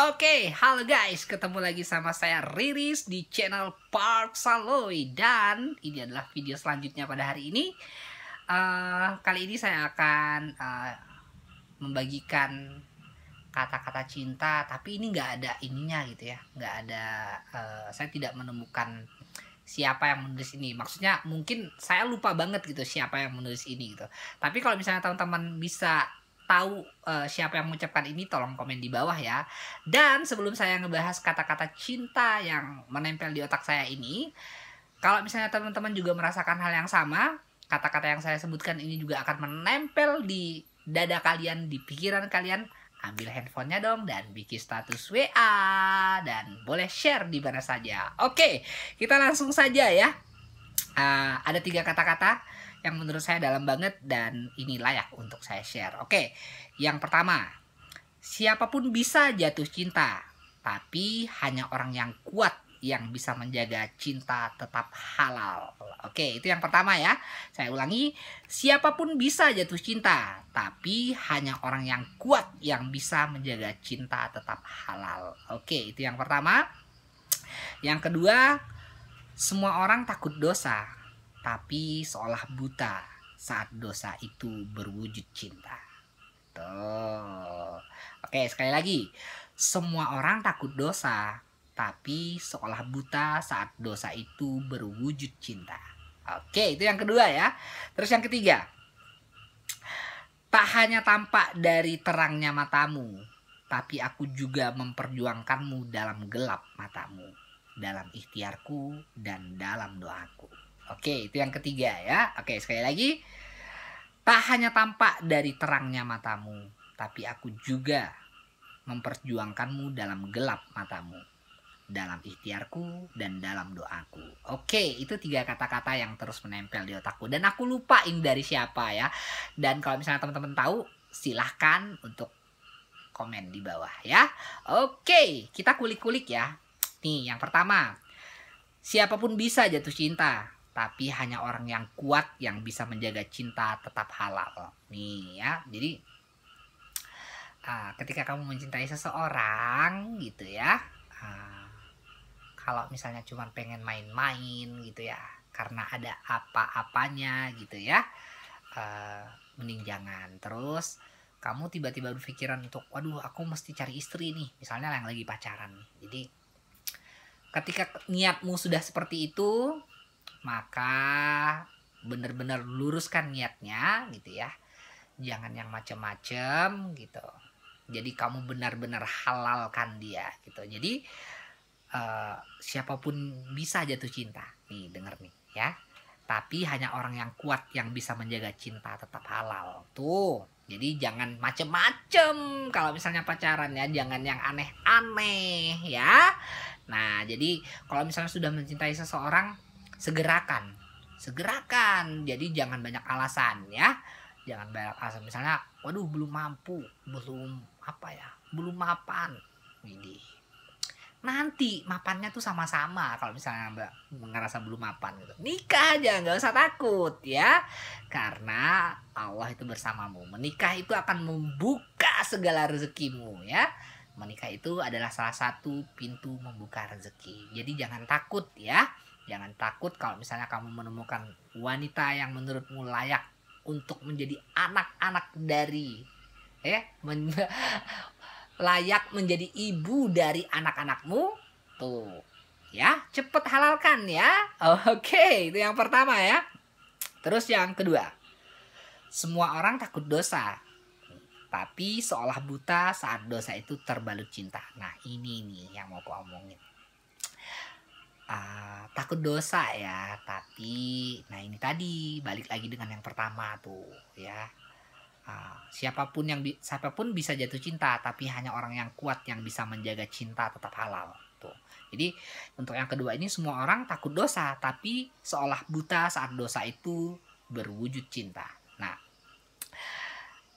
Oke, halo guys, ketemu lagi sama saya Riris di channel Park Saloy. Dan ini adalah video selanjutnya pada hari ini. Kali ini saya akan membagikan kata-kata cinta, tapi ini nggak ada ininya gitu ya, nggak ada. Saya tidak menemukan siapa yang menulis ini. Maksudnya mungkin saya lupa banget gitu siapa yang menulis ini gitu. Tapi kalau misalnya teman-teman bisa tahu siapa yang mengucapkan ini, tolong komen di bawah ya. Dan sebelum saya ngebahas kata-kata cinta yang menempel di otak saya ini, kalau misalnya teman-teman juga merasakan hal yang sama, kata-kata yang saya sebutkan ini juga akan menempel di dada kalian, di pikiran kalian, ambil handphonenya dong dan bikin status WA dan boleh share di mana saja. Oke, kita langsung saja ya. Ada 3 kata-kata yang menurut saya dalam banget dan ini layak untuk saya share. Oke, yang pertama, siapapun bisa jatuh cinta, tapi hanya orang yang kuat yang bisa menjaga cinta tetap halal. Oke, itu yang pertama ya. Saya ulangi, siapapun bisa jatuh cinta, tapi hanya orang yang kuat yang bisa menjaga cinta tetap halal. Oke, itu yang pertama. Yang kedua, semua orang takut dosa, tapi seolah buta saat dosa itu berwujud cinta. Tuh. Oke, sekali lagi. Semua orang takut dosa, tapi seolah buta saat dosa itu berwujud cinta. Oke, itu yang kedua ya. Terus yang ketiga. Tak hanya tampak dari terangnya matamu, tapi aku juga memperjuangkanmu dalam gelap matamu, dalam ikhtiarku dan dalam doaku. Oke, itu yang ketiga ya. Oke, sekali lagi. Tak hanya tampak dari terangnya matamu, tapi aku juga memperjuangkanmu dalam gelap matamu, dalam ikhtiarku dan dalam doaku. Oke, itu 3 kata-kata yang terus menempel di otakku. Dan aku lupain dari siapa ya. Dan kalau misalnya teman-teman tahu, silahkan untuk komen di bawah ya. Oke, kita kulik-kulik ya. Nih, yang pertama. Siapapun bisa jatuh cinta, tapi hanya orang yang kuat yang bisa menjaga cinta tetap halal. Nih ya, jadi ketika kamu mencintai seseorang gitu ya, kalau misalnya cuma pengen main-main gitu ya, karena ada apa-apanya gitu ya, mending jangan. Terus kamu tiba-tiba berpikiran untuk, waduh aku mesti cari istri nih, misalnya yang lagi pacaran nih. Jadi ketika niatmu sudah seperti itu, maka benar-benar luruskan niatnya gitu ya. Jangan yang macem-macem gitu. Jadi kamu benar-benar halalkan dia gitu. Jadi siapapun bisa jatuh cinta. Nih denger nih ya. Tapi hanya orang yang kuat yang bisa menjaga cinta tetap halal. Tuh. Jadi jangan macem-macem kalau misalnya pacaran ya. Jangan yang aneh-aneh ya. Nah, jadi kalau misalnya sudah mencintai seseorang, segerakan. Jadi jangan banyak alasan ya. Jangan banyak alasan. Misalnya, waduh belum mampu, belum belum mapan. Widih. Nanti mapannya tuh sama-sama kalau misalnya Mbak ngerasa belum mapan gitu. Nikah aja, nggak usah takut ya. Karena Allah itu bersamamu. Menikah itu akan membuka segala rezekimu ya. Menikah itu adalah salah satu pintu membuka rezeki. Jadi jangan takut ya. Jangan takut kalau misalnya kamu menemukan wanita yang menurutmu layak untuk menjadi anak-anak dari layak menjadi ibu dari anak-anakmu. Tuh. Ya, cepet halalkan ya. Oke, itu yang pertama ya. Terus yang kedua. Semua orang takut dosa, tapi seolah buta saat dosa itu terbalut cinta. Nah ini nih yang mau aku omongin. Takut dosa ya, tapi nah ini tadi balik lagi dengan yang pertama tuh ya. Siapapun bisa jatuh cinta, tapi hanya orang yang kuat yang bisa menjaga cinta tetap halal. Tuh. Jadi untuk yang kedua ini, semua orang takut dosa, tapi seolah buta saat dosa itu berwujud cinta. Nah,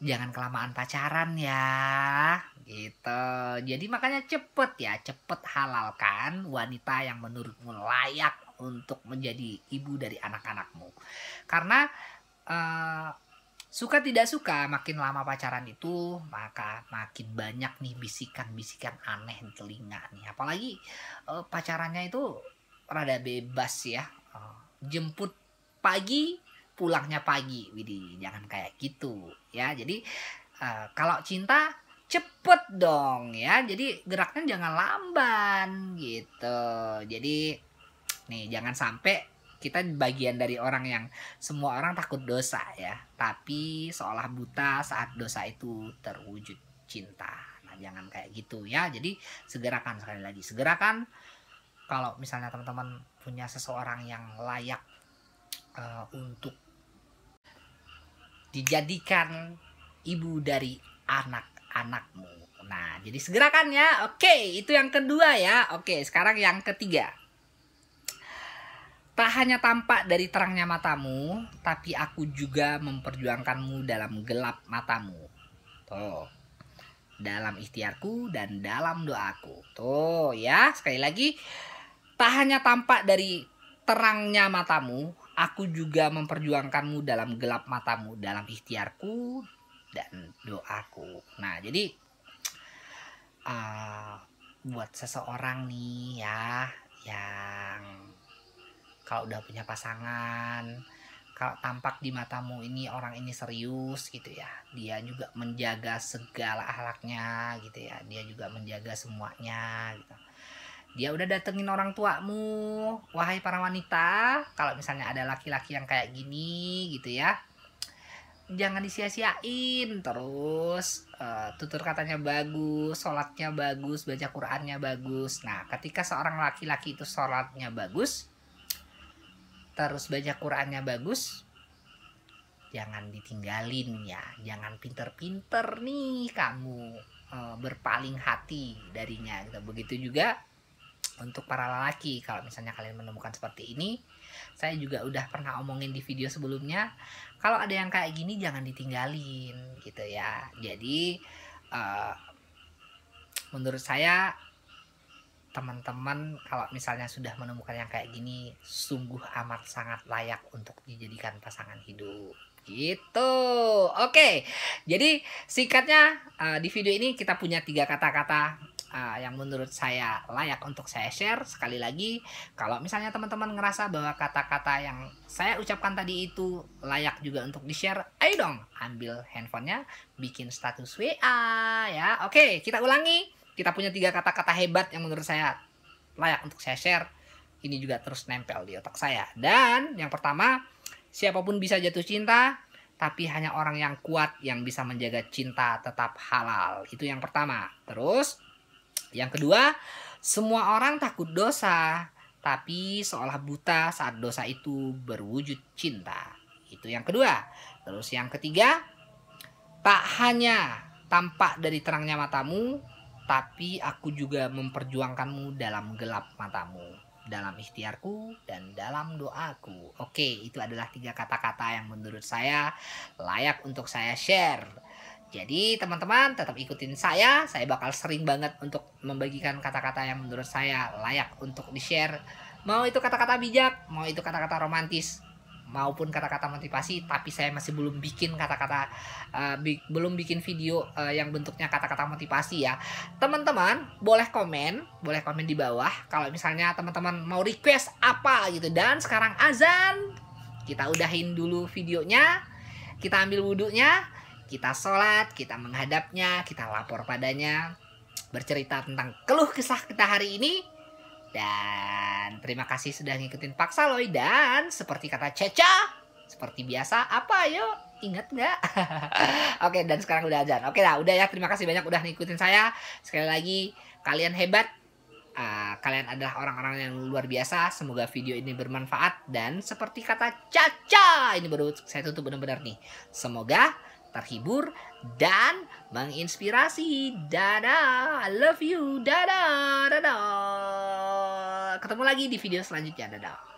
jangan kelamaan pacaran ya gitu. Jadi makanya cepet halalkan wanita yang menurutmu layak untuk menjadi ibu dari anak-anakmu. Karena Suka tidak suka, makin lama pacaran itu, maka makin banyak nih bisikan-bisikan aneh di telinga nih. Apalagi pacarannya itu rada bebas ya. Jemput pagi, pulangnya pagi. Widih, jangan kayak gitu ya. Jadi kalau cinta cepet dong ya. Jadi geraknya jangan lamban gitu. Jadi nih jangan sampai kita bagian dari orang yang semua orang takut dosa ya, tapi seolah buta saat dosa itu terwujud cinta. Nah, jangan kayak gitu ya. Jadi segerakan, sekali lagi segerakan. Kalau misalnya teman-teman punya seseorang yang layak untuk dijadikan ibu dari anak-anakmu. Nah, jadi segerakan ya. Oke, itu yang kedua ya. Oke, sekarang yang ketiga. Tak hanya tampak dari terangnya matamu, tapi aku juga memperjuangkanmu dalam gelap matamu. Tuh. Dalam ikhtiarku dan dalam doaku. Tuh ya, sekali lagi. Tak hanya tampak dari terangnya matamu, aku juga memperjuangkanmu dalam gelap matamu, dalam ikhtiarku dan doaku. Nah, jadi buat seseorang nih ya, yang kalau udah punya pasangan, kalau tampak di matamu ini orang ini serius gitu ya, dia juga menjaga segala akhlaknya gitu ya, dia juga menjaga semuanya gitu. Dia udah datengin orang tuamu, wahai para wanita, kalau misalnya ada laki-laki yang kayak gini gitu ya, jangan disia-siain. Terus tutur katanya bagus, sholatnya bagus, baca Qurannya bagus. Nah, ketika seorang laki-laki itu sholatnya bagus, terus baca Qurannya bagus, jangan ditinggalin ya. Jangan pinter-pinter nih kamu berpaling hati darinya gitu. Begitu juga untuk para lelaki, kalau misalnya kalian menemukan seperti ini, saya juga udah pernah omongin di video sebelumnya, kalau ada yang kayak gini jangan ditinggalin gitu ya. Jadi menurut saya teman-teman kalau misalnya sudah menemukan yang kayak gini, sungguh amat sangat layak untuk dijadikan pasangan hidup gitu. Oke, jadi singkatnya di video ini kita punya 3 kata-kata yang menurut saya layak untuk saya share. Sekali lagi, kalau misalnya teman-teman ngerasa bahwa kata-kata yang saya ucapkan tadi itu layak juga untuk di-share, ayo dong ambil handphonenya, bikin status WA ya. Oke, kita ulangi. Kita punya 3 kata-kata hebat yang menurut saya layak untuk saya share. Ini juga terus nempel di otak saya. Dan yang pertama, siapapun bisa jatuh cinta, tapi hanya orang yang kuat yang bisa menjaga cinta tetap halal. Itu yang pertama. Terus, yang kedua, semua orang takut dosa, tapi seolah buta saat dosa itu berwujud cinta. Itu yang kedua. Terus yang ketiga, tak hanya tampak dari terangnya matamu, tapi aku juga memperjuangkanmu dalam gelap matamu, dalam ikhtiarku dan dalam doaku. Oke, itu adalah 3 kata-kata yang menurut saya layak untuk saya share. Jadi teman-teman tetap ikutin saya bakal sering banget untuk membagikan kata-kata yang menurut saya layak untuk di-share. Mau itu kata-kata bijak, mau itu kata-kata romantis, maupun kata-kata motivasi, tapi saya masih belum bikin kata-kata belum bikin video yang bentuknya kata-kata motivasi ya. Teman-teman boleh komen di bawah kalau misalnya teman-teman mau request apa gitu. Dan sekarang azan, kita udahin dulu videonya, kita ambil wudhunya, kita sholat, kita menghadapnya, kita lapor padanya, bercerita tentang keluh kesah kita hari ini. Dan terima kasih sudah ngikutin Pak Saloy. Dan seperti kata Ceca, seperti biasa, apa ayo? Ingat nggak? Oke, dan sekarang udah azan. Oke lah, udah ya. Terima kasih banyak udah ngikutin saya. Sekali lagi, kalian hebat. Kalian adalah orang-orang yang luar biasa. Semoga video ini bermanfaat. Dan seperti kata Caca, ini baru saya tutup benar-benar nih. Semoga terhibur dan menginspirasi. Dadah, I love you. Dadah, dadah. Ketemu lagi di video selanjutnya. Dadah.